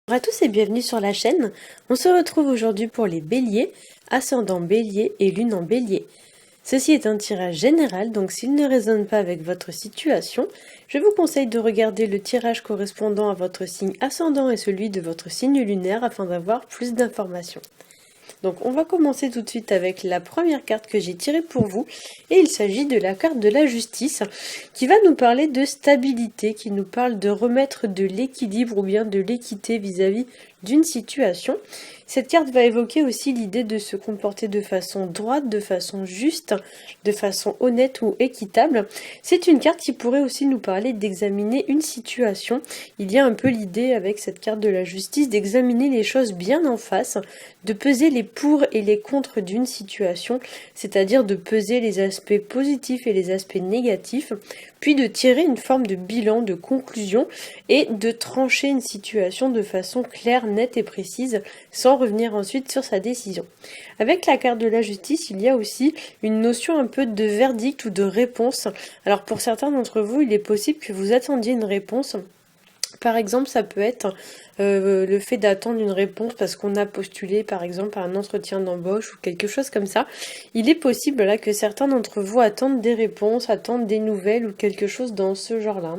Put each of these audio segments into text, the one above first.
Bonjour à tous et bienvenue sur la chaîne. On se retrouve aujourd'hui pour les béliers, ascendant bélier et lune en bélier. Ceci est un tirage général, donc s'il ne résonne pas avec votre situation, je vous conseille de regarder le tirage correspondant à votre signe ascendant et celui de votre signe lunaire afin d'avoir plus d'informations. Donc on va commencer tout de suite avec la première carte que j'ai tirée pour vous, et il s'agit de la carte de la justice, qui va nous parler de stabilité, qui nous parle de remettre de l'équilibre ou bien de l'équité vis-à-vis d'une situation. Cette carte va évoquer aussi l'idée de se comporter de façon droite, de façon juste, de façon honnête ou équitable. C'est une carte qui pourrait aussi nous parler d'examiner une situation. Il y a un peu l'idée avec cette carte de la justice d'examiner les choses bien en face, de peser les pour et les contre d'une situation, c'est-à-dire de peser les aspects positifs et les aspects négatifs, puis de tirer une forme de bilan, de conclusion et de trancher une situation de façon claire, nette et précise, sans revenir ensuite sur sa décision. Avec la carte de la justice, il y a aussi une notion un peu de verdict ou de réponse. Alors pour certains d'entre vous, il est possible que vous attendiez une réponse. Par exemple, ça peut être le fait d'attendre une réponse parce qu'on a postulé par exemple à un entretien d'embauche ou quelque chose comme ça. Il est possible là que certains d'entre vous attendent des réponses, attendent des nouvelles ou quelque chose dans ce genre-là.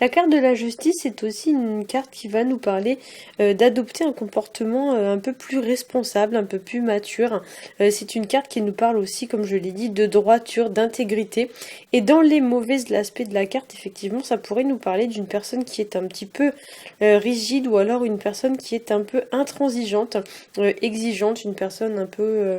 La carte de la justice est aussi une carte qui va nous parler d'adopter un comportement un peu plus responsable, un peu plus mature. C'est une carte qui nous parle aussi, comme je l'ai dit, de droiture, d'intégrité. Et dans les mauvais aspects de la carte, effectivement, ça pourrait nous parler d'une personne qui est un petit peu rigide ou alors une personne qui est un peu intransigeante, exigeante, une personne un peu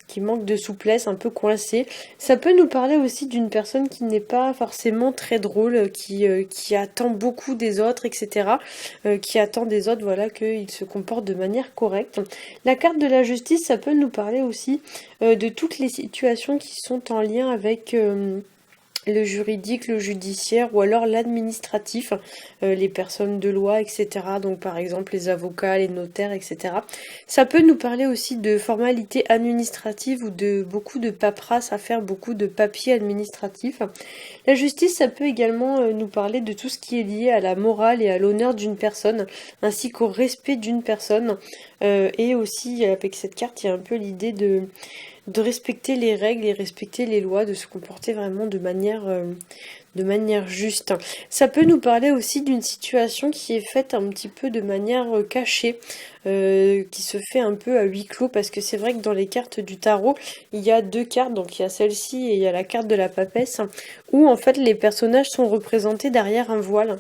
qui manque de souplesse, un peu coincée. Ça peut nous parler aussi d'une personne qui n'est pas forcément très drôle, qui attend beaucoup des autres, etc. Qui attend des autres, voilà, qu'ils se comportent de manière correcte. La carte de la justice, ça peut nous parler aussi de toutes les situations qui sont en lien avec le juridique, le judiciaire ou alors l'administratif, les personnes de loi, etc. Donc par exemple les avocats, les notaires, etc. Ça peut nous parler aussi de formalités administratives ou de beaucoup de paperasse à faire, beaucoup de papiers administratifs. La justice, ça peut également nous parler de tout ce qui est lié à la morale et à l'honneur d'une personne, ainsi qu'au respect d'une personne. Et aussi avec cette carte, il y a un peu l'idée de respecter les règles et respecter les lois, de se comporter vraiment de manière juste. Ça peut nous parler aussi d'une situation qui est faite un petit peu de manière cachée, qui se fait un peu à huis clos, parce que c'est vrai que dans les cartes du tarot, il y a deux cartes, donc il y a celle-ci et il y a la carte de la papesse, où en fait les personnages sont représentés derrière un voile.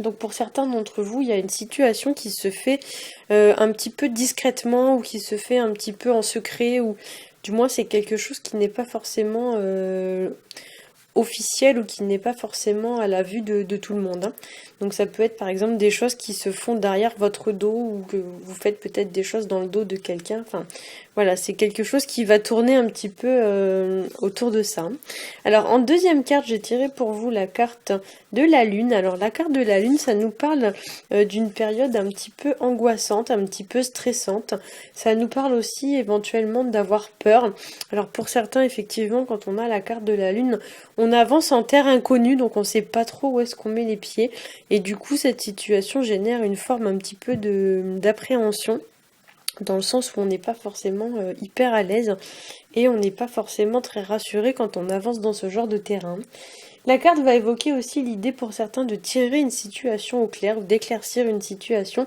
Donc pour certains d'entre vous, il y a une situation qui se fait un petit peu discrètement ou qui se fait un petit peu en secret, ou du moins c'est quelque chose qui n'est pas forcément officiel ou qui n'est pas forcément à la vue de tout le monde. Donc ça peut être par exemple des choses qui se font derrière votre dos ou que vous faites peut-être des choses dans le dos de quelqu'un. Enfin voilà, c'est quelque chose qui va tourner un petit peu autour de ça. Alors en deuxième carte, j'ai tiré pour vous la carte de la lune. Alors la carte de la lune, ça nous parle d'une période un petit peu angoissante, un petit peu stressante. Ça nous parle aussi éventuellement d'avoir peur. Alors pour certains, effectivement, quand on a la carte de la lune, on avance en terre inconnue, donc on ne sait pas trop où est-ce qu'on met les pieds. Et du coup, cette situation génère une forme un petit peu d'appréhension, dans le sens où on n'est pas forcément hyper à l'aise et on n'est pas forcément très rassuré quand on avance dans ce genre de terrain. La carte va évoquer aussi l'idée pour certains de tirer une situation au clair ou d'éclaircir une situation,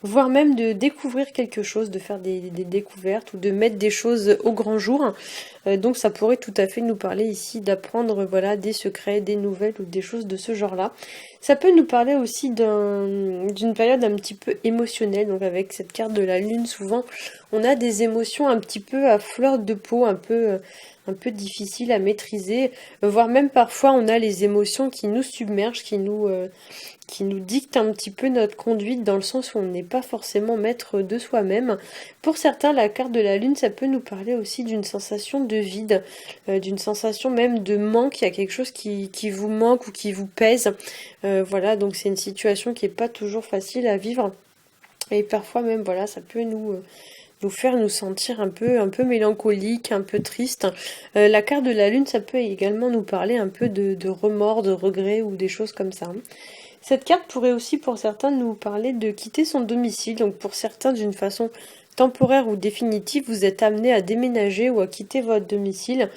voire même de découvrir quelque chose, de faire des découvertes ou de mettre des choses au grand jour. Donc ça pourrait tout à fait nous parler ici d'apprendre voilà, des secrets, des nouvelles ou des choses de ce genre-là. Ça peut nous parler aussi d'une période un petit peu émotionnelle. Donc avec cette carte de la lune, souvent on a des émotions un petit peu à fleur de peau, un peu difficiles à maîtriser, voire même parfois on a les émotions qui nous submergent, qui nous dictent un petit peu notre conduite, dans le sens où on n'est pas forcément maître de soi-même. Pour certains, la carte de la lune, ça peut nous parler aussi d'une sensation de vide, d'une sensation même de manque. Il y a quelque chose qui vous manque ou qui vous pèse. Voilà, donc c'est une situation qui n'est pas toujours facile à vivre. Et parfois même, voilà, ça peut nous faire nous sentir un peu mélancolique, un peu triste. La carte de la lune, ça peut également nous parler un peu de remords, de regrets ou des choses comme ça. Cette carte pourrait aussi pour certains nous parler de quitter son domicile, donc pour certains d'une façon temporaire ou définitive, vous êtes amené à déménager ou à quitter votre domicile,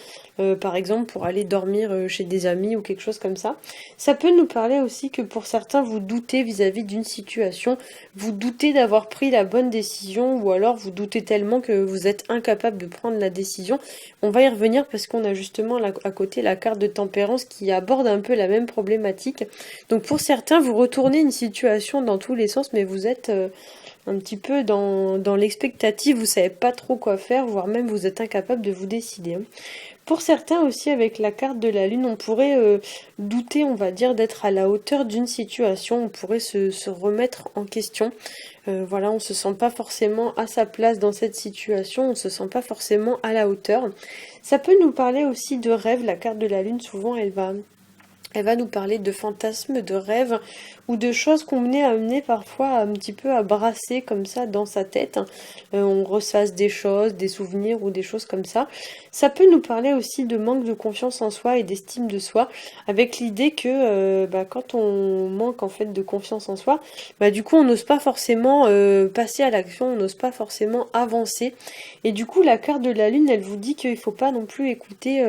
par exemple pour aller dormir chez des amis ou quelque chose comme ça. Ça peut nous parler aussi que pour certains vous doutez vis-à-vis d'une situation, vous doutez d'avoir pris la bonne décision ou alors vous doutez tellement que vous êtes incapable de prendre la décision. On va y revenir parce qu'on a justement à côté la carte de tempérance qui aborde un peu la même problématique. Donc pour certains, vous retournez une situation dans tous les sens, mais vous êtes un petit peu dans l'expectative, vous savez pas trop quoi faire, voire même vous êtes incapable de vous décider. Pour certains aussi, avec la carte de la lune, on pourrait douter, on va dire, d'être à la hauteur d'une situation, on pourrait se remettre en question. Voilà, on se sent pas forcément à sa place dans cette situation, on se sent pas forcément à la hauteur. Ça peut nous parler aussi de rêve, la carte de la lune, souvent elle va nous parler de fantasmes, de rêves ou de choses qu'on menait à amener parfois un petit peu à brasser comme ça dans sa tête. On ressasse des choses, des souvenirs ou des choses comme ça. Ça peut nous parler aussi de manque de confiance en soi et d'estime de soi, avec l'idée que quand on manque en fait de confiance en soi, du coup on n'ose pas forcément passer à l'action, on n'ose pas forcément avancer. Et du coup la carte de la lune, elle vous dit qu'il ne faut pas non plus écouter,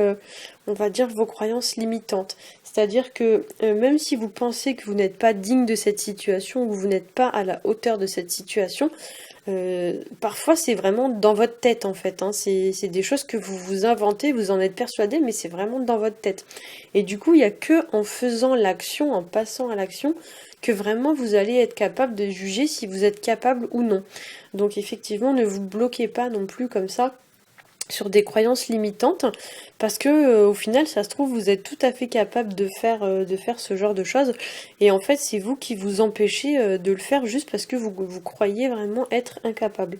on va dire, vos croyances limitantes. C'est-à-dire que même si vous pensez que vous n'êtes pas digne de cette situation ou que vous n'êtes pas à la hauteur de cette situation, parfois c'est vraiment dans votre tête en fait. C'est des choses que vous vous inventez, vous en êtes persuadé, mais c'est vraiment dans votre tête. Et du coup, il n'y a que en faisant l'action, en passant à l'action, que vraiment vous allez être capable de juger si vous êtes capable ou non. Donc effectivement, ne vous bloquez pas non plus comme ça sur des croyances limitantes, parce que au final ça se trouve vous êtes tout à fait capable de faire ce genre de choses, et en fait c'est vous qui vous empêchez de le faire juste parce que vous croyez vraiment être incapable.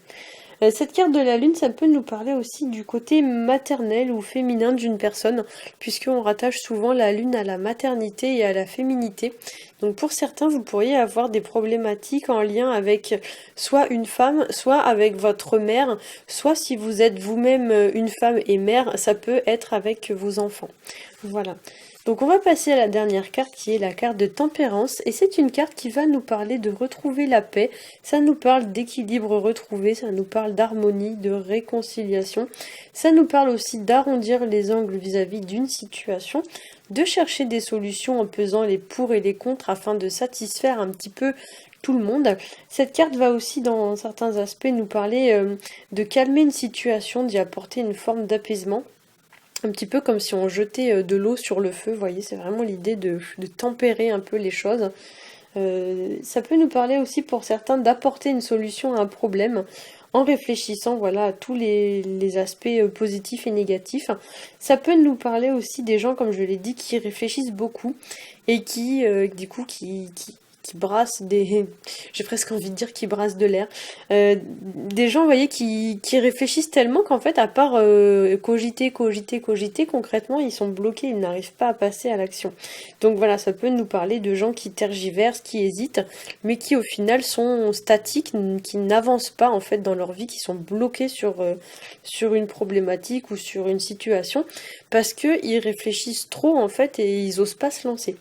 Cette carte de la lune, ça peut nous parler aussi du côté maternel ou féminin d'une personne, puisqu'on rattache souvent la lune à la maternité et à la féminité. Donc pour certains, vous pourriez avoir des problématiques en lien avec soit une femme, soit avec votre mère, soit si vous êtes vous-même une femme et mère, ça peut être avec vos enfants. Voilà. Donc on va passer à la dernière carte qui est la carte de tempérance, et c'est une carte qui va nous parler de retrouver la paix, ça nous parle d'équilibre retrouvé, ça nous parle d'harmonie, de réconciliation, ça nous parle aussi d'arrondir les angles vis-à-vis d'une situation, de chercher des solutions en pesant les pour et les contre afin de satisfaire un petit peu tout le monde. Cette carte va aussi dans certains aspects nous parler de calmer une situation, d'y apporter une forme d'apaisement. Un petit peu comme si on jetait de l'eau sur le feu, vous voyez, c'est vraiment l'idée de tempérer un peu les choses. Ça peut nous parler aussi pour certains d'apporter une solution à un problème en réfléchissant voilà, à tous les aspects positifs et négatifs. Ça peut nous parler aussi des gens, comme je l'ai dit, qui réfléchissent beaucoup et qui, du coup, qui brassent des... J'ai presque envie de dire qui brassent de l'air. Des gens, vous voyez, qui réfléchissent tellement qu'en fait, à part cogiter, concrètement, ils sont bloqués, ils n'arrivent pas à passer à l'action. Donc voilà, ça peut nous parler de gens qui tergiversent, qui hésitent, mais qui au final sont statiques, qui n'avancent pas en fait dans leur vie, qui sont bloqués sur une problématique ou sur une situation, parce qu'ils réfléchissent trop en fait et ils osent pas se lancer.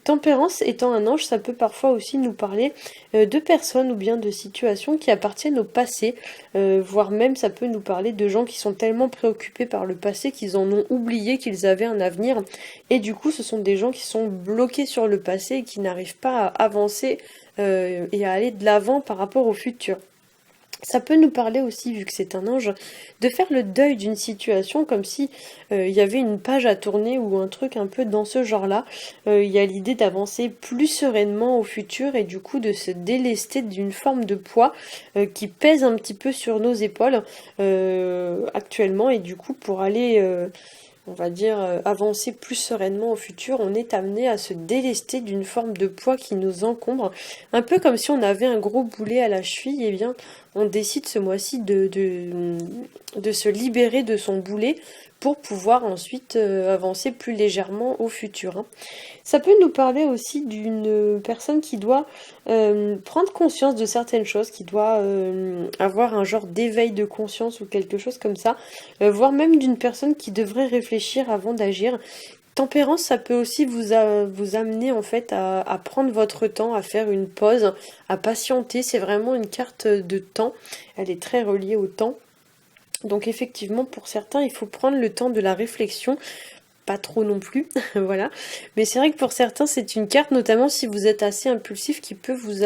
Tempérance étant un ange, ça peut parfois aussi nous parler de personnes ou bien de situations qui appartiennent au passé, voire même ça peut nous parler de gens qui sont tellement préoccupés par le passé qu'ils en ont oublié qu'ils avaient un avenir, et du coup ce sont des gens qui sont bloqués sur le passé et qui n'arrivent pas à avancer et à aller de l'avant par rapport au futur. Ça peut nous parler aussi, vu que c'est un ange, de faire le deuil d'une situation comme si il y avait une page à tourner ou un truc un peu dans ce genre-là. Il y a l'idée d'avancer plus sereinement au futur et du coup de se délester d'une forme de poids qui pèse un petit peu sur nos épaules actuellement, et du coup pour aller... on va dire, avancer plus sereinement au futur, on est amené à se délester d'une forme de poids qui nous encombre. Un peu comme si on avait un gros boulet à la cheville, et bien on décide ce mois-ci de se libérer de son boulet pour pouvoir ensuite avancer plus légèrement au futur. Ça peut nous parler aussi d'une personne qui doit prendre conscience de certaines choses, qui doit avoir un genre d'éveil de conscience ou quelque chose comme ça, voire même d'une personne qui devrait réfléchir avant d'agir. Tempérance, ça peut aussi vous amener en fait à prendre votre temps, à faire une pause, à patienter. C'est vraiment une carte de temps. Elle est très reliée au temps. Donc effectivement, pour certains, il faut prendre le temps de la réflexion. Pas trop non plus, voilà. Mais c'est vrai que pour certains, c'est une carte, notamment si vous êtes assez impulsif, qui peut vous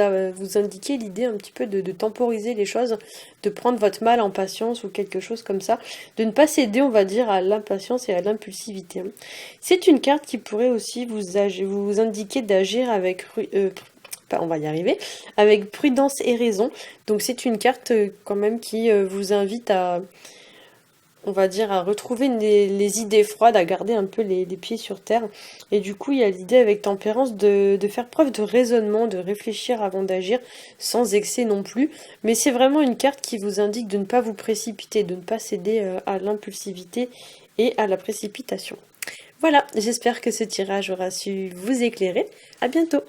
indiquer l'idée un petit peu de temporiser les choses, de prendre votre mal en patience ou quelque chose comme ça, de ne pas céder, on va dire, à l'impatience et à l'impulsivité, hein. C'est une carte qui pourrait aussi vous indiquer d'agir avec on va y arriver, avec prudence et raison. Donc c'est une carte quand même qui vous invite à, on va dire, à retrouver les idées froides, à garder un peu les pieds sur terre. Et du coup, il y a l'idée avec tempérance de faire preuve de raisonnement, de réfléchir avant d'agir, sans excès non plus. Mais c'est vraiment une carte qui vous indique de ne pas vous précipiter, de ne pas céder à l'impulsivité et à la précipitation. Voilà, j'espère que ce tirage aura su vous éclairer. À bientôt!